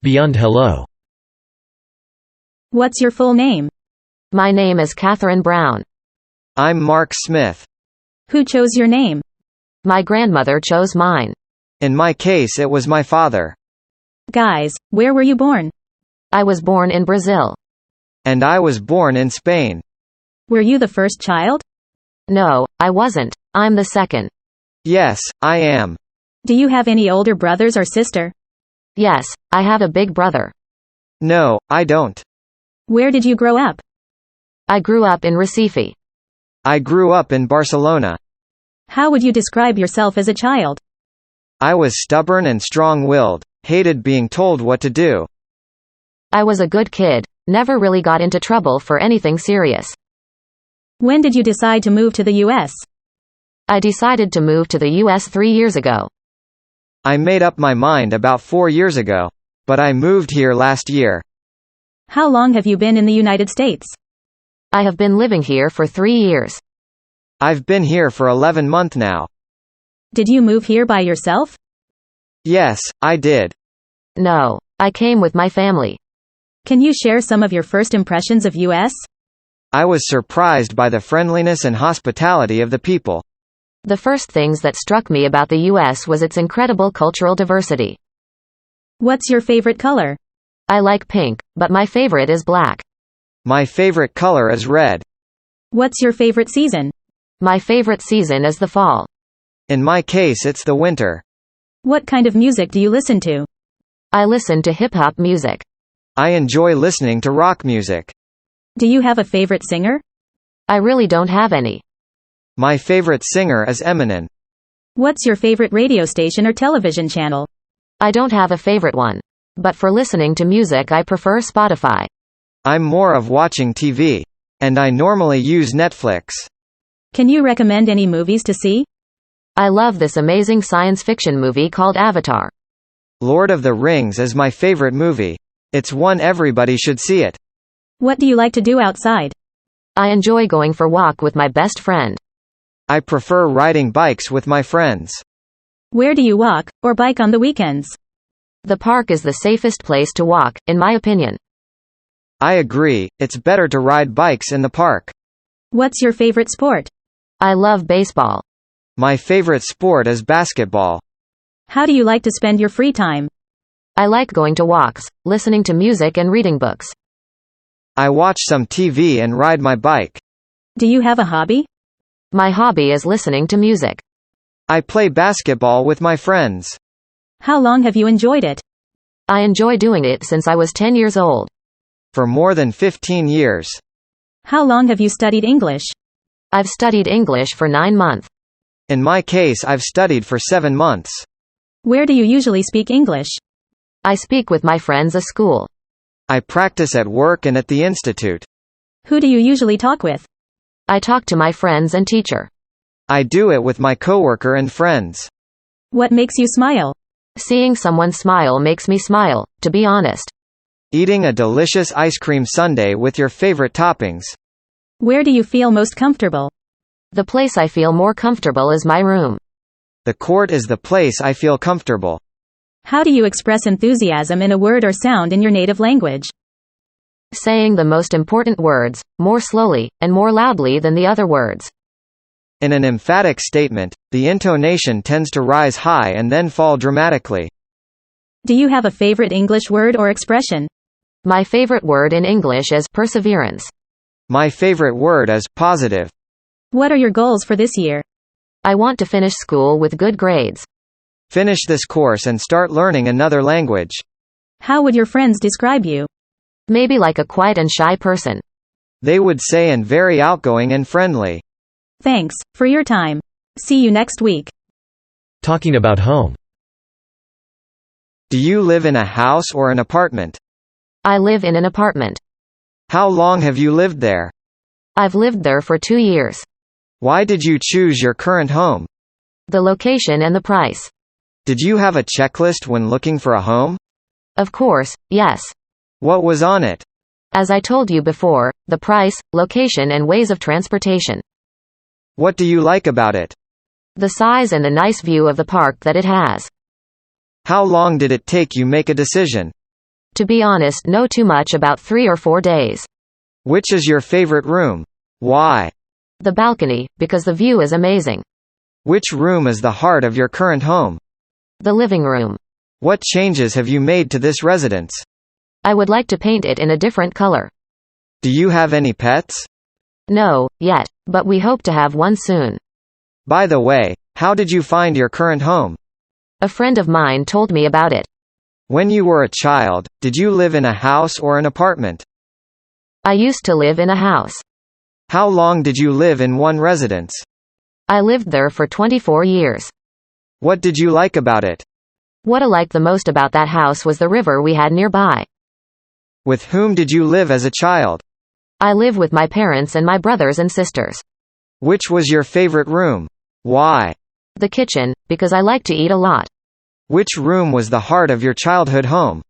beyond hello. What's your full name? My name is Catherine Brown. I'm Mark Smith. Who chose your name? My grandmother chose mine. In my case, it was my father. Guys, where were you born? I was born in Brazil. And I was born in Spain. Were you the first child? No, I wasn't. I'm the second. Yes, I am. Do you have any older brothers or sister? Yes, I have a big brother. No, I don't. Where did you grow up? I grew up in Recife. I grew up in Barcelona. How would you describe yourself as a child? I was stubborn and strong-willed, hated being told what to do. I was a good kid, never really got into trouble for anything serious. When did you decide to move to the U.S.? I decided to move to the U.S. 3 years ago. I made up my mind about 4 years ago. But I moved here last year. How long have you been in the United States? I have been living here for 3 years. I've been here for 11 months now. Did you move here by yourself? Yes, I did. No, I came with my family. Can you share some of your first impressions of U.S.? I was surprised by the friendliness and hospitality of the people. The first things that struck me about the U.S. was its incredible cultural diversity. What's your favorite color? I like pink, but my favorite is black. My favorite color is red. What's your favorite season? My favorite season is the fall. In my case, it's the winter. What kind of music do you listen to? I listen to hip-hop music. I enjoy listening to rock music. Do you have a favorite singer? I really don't have any. My favorite singer is Eminem. What's your favorite radio station or television channel? I don't have a favorite one. But for listening to music, I prefer Spotify. I'm more of watching TV. And I normally use Netflix. Can you recommend any movies to see? I love this amazing science fiction movie called Avatar. Lord of the Rings is my favorite movie. It's one everybody should see it. What do you like to do outside? I enjoy going for a walk with my best friend. I prefer riding bikes with my friends. Where do you walk, or bike on the weekends? The park is the safest place to walk, in my opinion. I agree, it's better to ride bikes in the park. What's your favorite sport? I love baseball. My favorite sport is basketball. How do you like to spend your free time? I like going to walks, listening to music and reading books. I watch some TV and ride my bike. Do you have a hobby? My hobby is listening to music. I play basketball with my friends. How long have you enjoyed it? I enjoy doing it since I was 10 years old. For more than 15 years. How long have you studied English? I've studied English for 9 months. In my case, I've studied for 7 months. Where do you usually speak English? I speak with my friends at school. I practice at work and at the institute. Who do you usually talk with? I talk to my friends and teacher. I do it with my coworker and friends. What makes you smile? Seeing someone smile makes me smile, to be honest. Eating a delicious ice cream sundae with your favorite toppings. Where do you feel most comfortable? The place I feel more comfortable is my room. The court is the place I feel comfortable. How do you express enthusiasm in a word or sound in your native language? Saying the most important words, more slowly, and more loudly than the other words. In an emphatic statement, the intonation tends to rise high and then fall dramatically. Do you have a favorite English word or expression? My favorite word in English is perseverance. My favorite word is positive. What are your goals for this year? I want to finish school with good grades. Finish this course and start learning another language. How would your friends describe you? Maybe like a quiet and shy person. They would say and very outgoing and friendly. Thanks for your time. See you next week. Talking about home. Do you live in a house or an apartment? I live in an apartment. How long have you lived there? I've lived there for 2 years. Why did you choose your current home? The location and the price. Did you have a checklist when looking for a home? Of course, yes. What was on it? As I told you before, the price, location and ways of transportation. What do you like about it? The size and the nice view of the park that it has. How long did it take you make a decision? To be honest, know too much about 3 or 4 days. Which is your favorite room? Why? The balcony, because the view is amazing. Which room is the heart of your current home? The living room. What changes have you made to this residence? I would like to paint it in a different color. Do you have any pets? No, yet, but we hope to have one soon. By the way, how did you find your current home? A friend of mine told me about it. When you were a child, did you live in a house or an apartment? I used to live in a house. How long did you live in one residence? I lived there for 24 years. What did you like about it? What I liked the most about that house was the river we had nearby. With whom did you live as a child? I live with my parents and my brothers and sisters. Which was your favorite room? Why? The kitchen, because I like to eat a lot. Which room was the heart of your childhood home?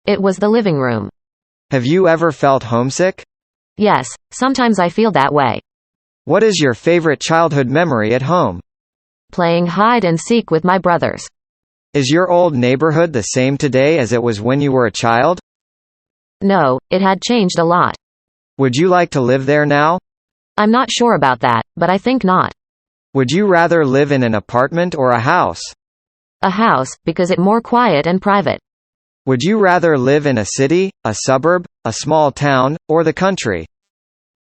It was the living room. Have you ever felt homesick? Yes, sometimes I feel that way. What is your favorite childhood memory at home? Playing hide and seek with my brothers. Is your old neighborhood the same today as it was when you were a child? No, it had changed a lot. Would you like to live there now? I'm not sure about that, but I think not. Would you rather live in an apartment or a house? A house, because it's more quiet and private. Would you rather live in a city, a suburb, a small town, or the country?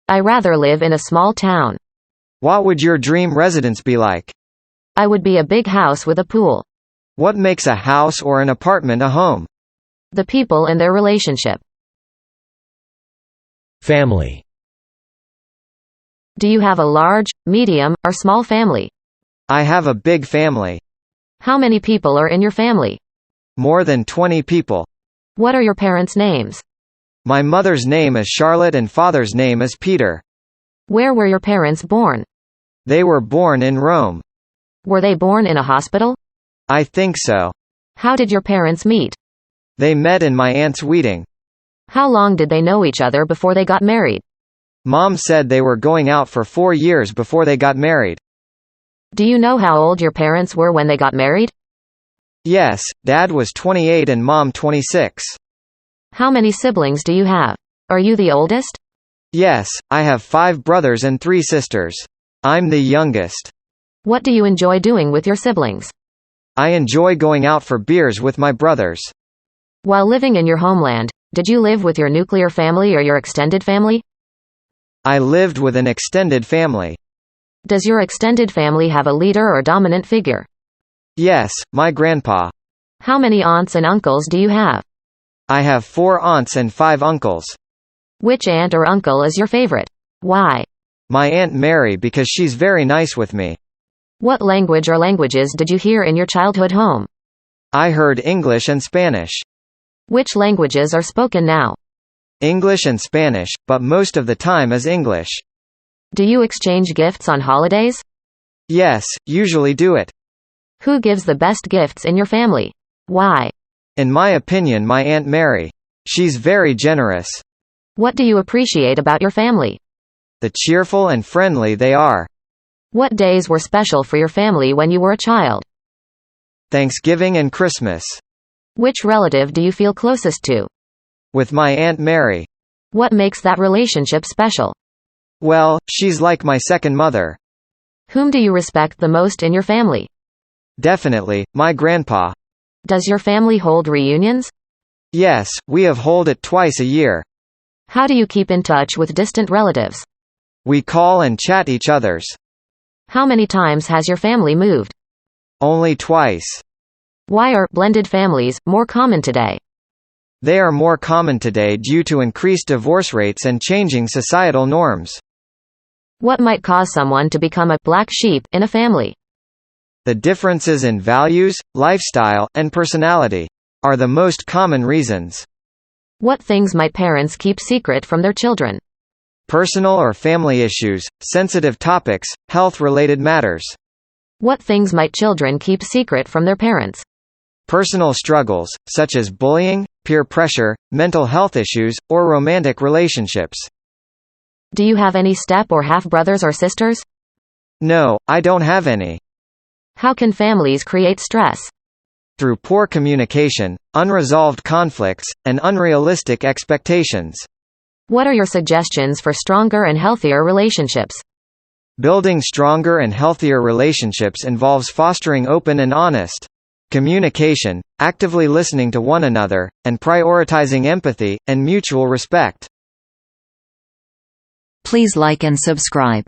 I rather live in a small town. What would your dream residence be like? I would be a big house with a pool. What makes a house or an apartment a home? The people and their relationship. Family. Do you have a large, medium, or small family? I have a big family. How many people are in your family? More than 20 people. What are your parents' names? My mother's name is Charlotte and father's name is Peter. Where were your parents born? They were born in Rome. Were they born in a hospital? I think so. How did your parents meet? They met in my aunt's wedding. How long did they know each other before they got married? Mom said they were going out for 4 years before they got married. Do you know how old your parents were when they got married? Yes, Dad was 28 and Mom 26. How many siblings do you have? Are you the oldest? Yes, I have 5 brothers and 3 sisters. I'm the youngest. What do you enjoy doing with your siblings? I enjoy going out for beers with my brothers. While living in your homeland, did you live with your nuclear family or your extended family? I lived with an extended family. Does your extended family have a leader or dominant figure? Yes, my grandpa. How many aunts and uncles do you have? I have 4 aunts and 5 uncles. Which aunt or uncle is your favorite? Why? My Aunt Mary because she's very nice with me. What language or languages did you hear in your childhood home? I heard English and Spanish. Which languages are spoken now? English and Spanish, but most of the time is English. Do you exchange gifts on holidays? Yes, usually do it. Who gives the best gifts in your family? Why? In my opinion, my Aunt Mary. She's very generous. What do you appreciate about your family? The cheerful and friendly they are. What days were special for your family when you were a child? Thanksgiving and Christmas. Which relative do you feel closest to? With my Aunt Mary. What makes that relationship special? Well, she's like my second mother. Whom do you respect the most in your family? Definitely, my grandpa. Does your family hold reunions? Yes, we have hold it twice a year. How do you keep in touch with distant relatives? We call and chat each others. How many times has your family moved? Only twice. Why are blended families more common today? They are more common today due to increased divorce rates and changing societal norms. What might cause someone to become a black sheep in a family? The differences in values, lifestyle, and personality are the most common reasons. What things might parents keep secret from their children? Personal or family issues, sensitive topics, health-related matters. What things might children keep secret from their parents? Personal struggles, such as bullying, peer pressure, mental health issues, or romantic relationships. Do you have any step or half-brothers or sisters? No, I don't have any. How can families create stress? through poor communication, unresolved conflicts, and unrealistic expectations. What are your suggestions for stronger and healthier relationships? Building stronger and healthier relationships involves fostering open and honest communication, actively listening to one another, and prioritizing empathy and mutual respect. Please like and subscribe.